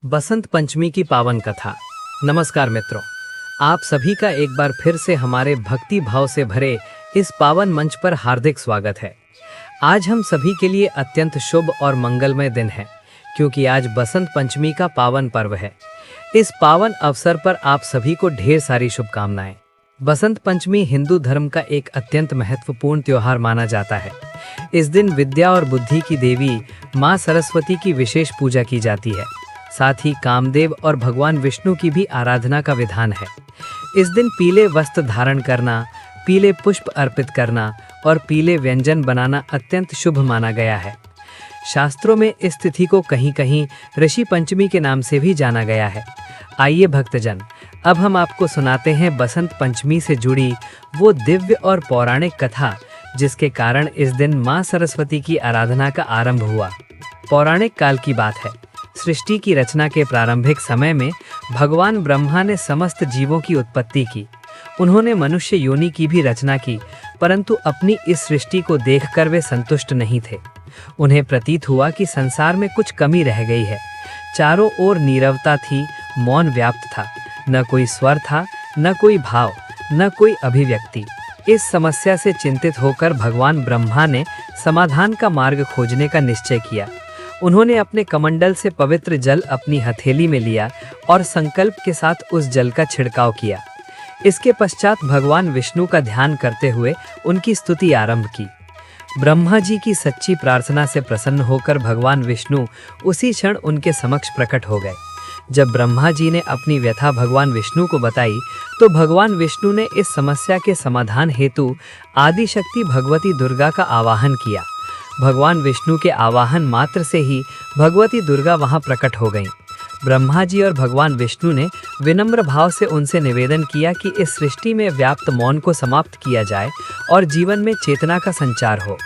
बसंत पंचमी की पावन कथा। नमस्कार मित्रों, आप सभी का एक बार फिर से हमारे भक्ति भाव से भरे इस पावन मंच पर हार्दिक स्वागत है। आज हम सभी के लिए अत्यंत शुभ और मंगलमय दिन है, क्योंकि आज बसंत पंचमी का पावन पर्व है। इस पावन अवसर पर आप सभी को ढेर सारी शुभकामनाएं। बसंत पंचमी हिंदू धर्म का एक अत्यंत महत्वपूर्ण त्योहार माना जाता है। इस दिन विद्या और बुद्धि की देवी माँ सरस्वती की विशेष पूजा की जाती है। साथ ही कामदेव और भगवान विष्णु की भी आराधना का विधान है। इस दिन पीले वस्त्र धारण करना, पीले पुष्प अर्पित करना और पीले व्यंजन बनाना अत्यंत शुभ माना गया है। शास्त्रों में इस तिथि को कहीं कहीं ऋषि पंचमी के नाम से भी जाना गया है। आइए भक्तजन, अब हम आपको सुनाते हैं बसंत पंचमी से जुड़ी वो दिव्य और पौराणिक कथा, जिसके कारण इस दिन माँ सरस्वती की आराधना का आरंभ हुआ। पौराणिक काल की बात है। सृष्टि की रचना के प्रारंभिक समय में भगवान ब्रह्मा ने समस्त जीवों की उत्पत्ति की। उन्होंने मनुष्य योनि की भी रचना की, परंतु अपनी इस सृष्टि को देखकर वे संतुष्ट नहीं थे। उन्हें प्रतीत हुआ कि संसार में कुछ कमी रह गई है। चारों ओर नीरवता थी, मौन व्याप्त था, न कोई स्वर था, न कोई भाव, न कोई अभिव्यक्ति। इस समस्या से चिंतित होकर भगवान ब्रह्मा ने समाधान का मार्ग खोजने का निश्चय किया। उन्होंने अपने कमंडल से पवित्र जल अपनी हथेली में लिया और संकल्प के साथ उस जल का छिड़काव किया। इसके पश्चात भगवान विष्णु का ध्यान करते हुए उनकी स्तुति आरंभ की। ब्रह्मा जी की सच्ची प्रार्थना से प्रसन्न होकर भगवान विष्णु उसी क्षण उनके समक्ष प्रकट हो गए। जब ब्रह्मा जी ने अपनी व्यथा भगवान विष्णु को बताई, तो भगवान विष्णु ने इस समस्या के समाधान हेतु आदि शक्ति भगवती दुर्गा का आवाहन किया। भगवान विष्णु के आवाहन मात्र से ही भगवती दुर्गा वहां प्रकट हो गईं। ब्रह्मा जी और भगवान विष्णु ने विनम्र भाव से उनसे निवेदन किया कि इस सृष्टि में व्याप्त मौन को समाप्त किया जाए और जीवन में चेतना का संचार हो।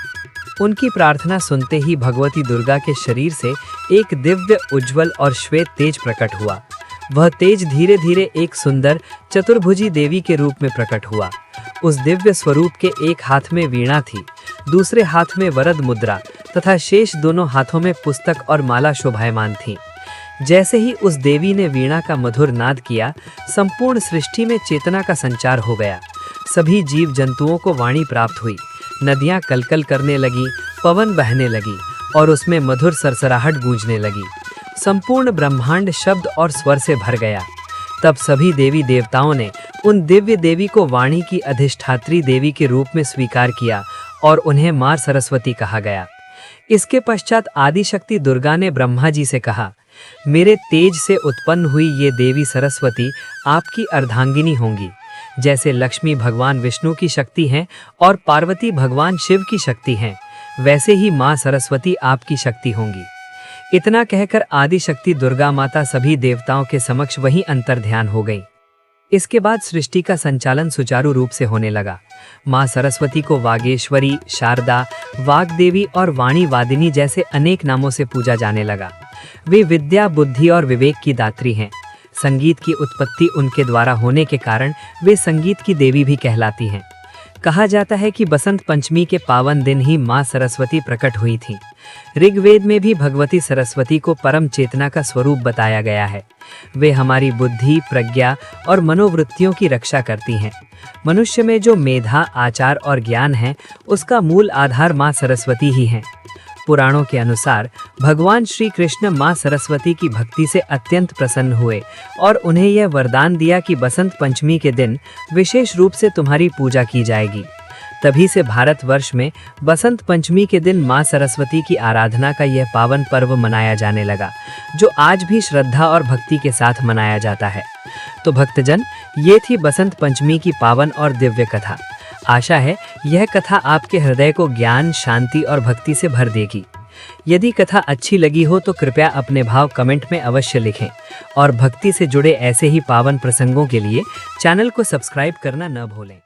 उनकी प्रार्थना सुनते ही भगवती दुर्गा के शरीर से एक दिव्य, उज्जवल और श्वेत तेज प्रकट हुआ। वह तेज धीरे धीरे एक सुंदर चतुर्भुजी देवी के रूप में प्रकट हुआ। उस दिव्य स्वरूप के एक हाथ में वीणा थी, दूसरे हाथ में वरद मुद्रा तथा शेष दोनों हाथों में पुस्तक और माला शोभायमान थी। जैसे ही उस देवी ने वीणा का मधुर नाद किया, संपूर्ण सृष्टि में चेतना का संचार हो गया। सभी जीव जंतुओं को वाणी प्राप्त हुई। नदियां कलकल करने लगी, पवन बहने लगी और उसमें मधुर सरसराहट गूंजने लगी। संपूर्ण ब्रह्मांड शब्द और स्वर से भर गया। तब सभी देवी देवताओं ने उन दिव्य देवी को वाणी की अधिष्ठात्री देवी के रूप में स्वीकार किया और उन्हें मां सरस्वती कहा गया। इसके पश्चात आदि शक्ति दुर्गा ने ब्रह्मा जी से कहा, मेरे तेज से उत्पन्न हुई ये देवी सरस्वती आपकी अर्धांगिनी होंगी। जैसे लक्ष्मी भगवान विष्णु की शक्ति हैं और पार्वती भगवान शिव की शक्ति हैं, वैसे ही मां सरस्वती आपकी शक्ति होंगी। इतना कहकर आदि शक्ति दुर्गा माता सभी देवताओं के समक्ष वहीं अंतर्ध्यान हो गई। इसके बाद सृष्टि का संचालन सुचारू रूप से होने लगा। मां सरस्वती को वागेश्वरी, शारदा, वाग्देवी और वाणी वादिनी जैसे अनेक नामों से पूजा जाने लगा। वे विद्या, बुद्धि और विवेक की दात्री हैं। संगीत की उत्पत्ति उनके द्वारा होने के कारण वे संगीत की देवी भी कहलाती हैं। कहा जाता है कि बसंत पंचमी के पावन दिन ही मां सरस्वती प्रकट हुई थीं। ऋग्वेद में भी भगवती सरस्वती को परम चेतना का स्वरूप बताया गया है। वे हमारी बुद्धि, प्रज्ञा और मनोवृत्तियों की रक्षा करती हैं। मनुष्य में जो मेधा, आचार और ज्ञान है, उसका मूल आधार मां सरस्वती ही हैं। पुराणों के अनुसार भगवान श्री कृष्ण मां सरस्वती की भक्ति से अत्यंत प्रसन्न हुए और उन्हें यह वरदान दिया कि बसंत पंचमी के दिन विशेष रूप से तुम्हारी पूजा की जाएगी। तभी से भारतवर्ष में बसंत पंचमी के दिन मां सरस्वती की आराधना का यह पावन पर्व मनाया जाने लगा, जो आज भी श्रद्धा और भक्ति के साथ मनाया जाता है। तो भक्तजन, ये थी बसंत पंचमी की पावन और दिव्य कथा। आशा है यह कथा आपके हृदय को ज्ञान, शांति और भक्ति से भर देगी। यदि कथा अच्छी लगी हो तो कृपया अपने भाव कमेंट में अवश्य लिखें और भक्ति से जुड़े ऐसे ही पावन प्रसंगों के लिए चैनल को सब्सक्राइब करना न भूलें।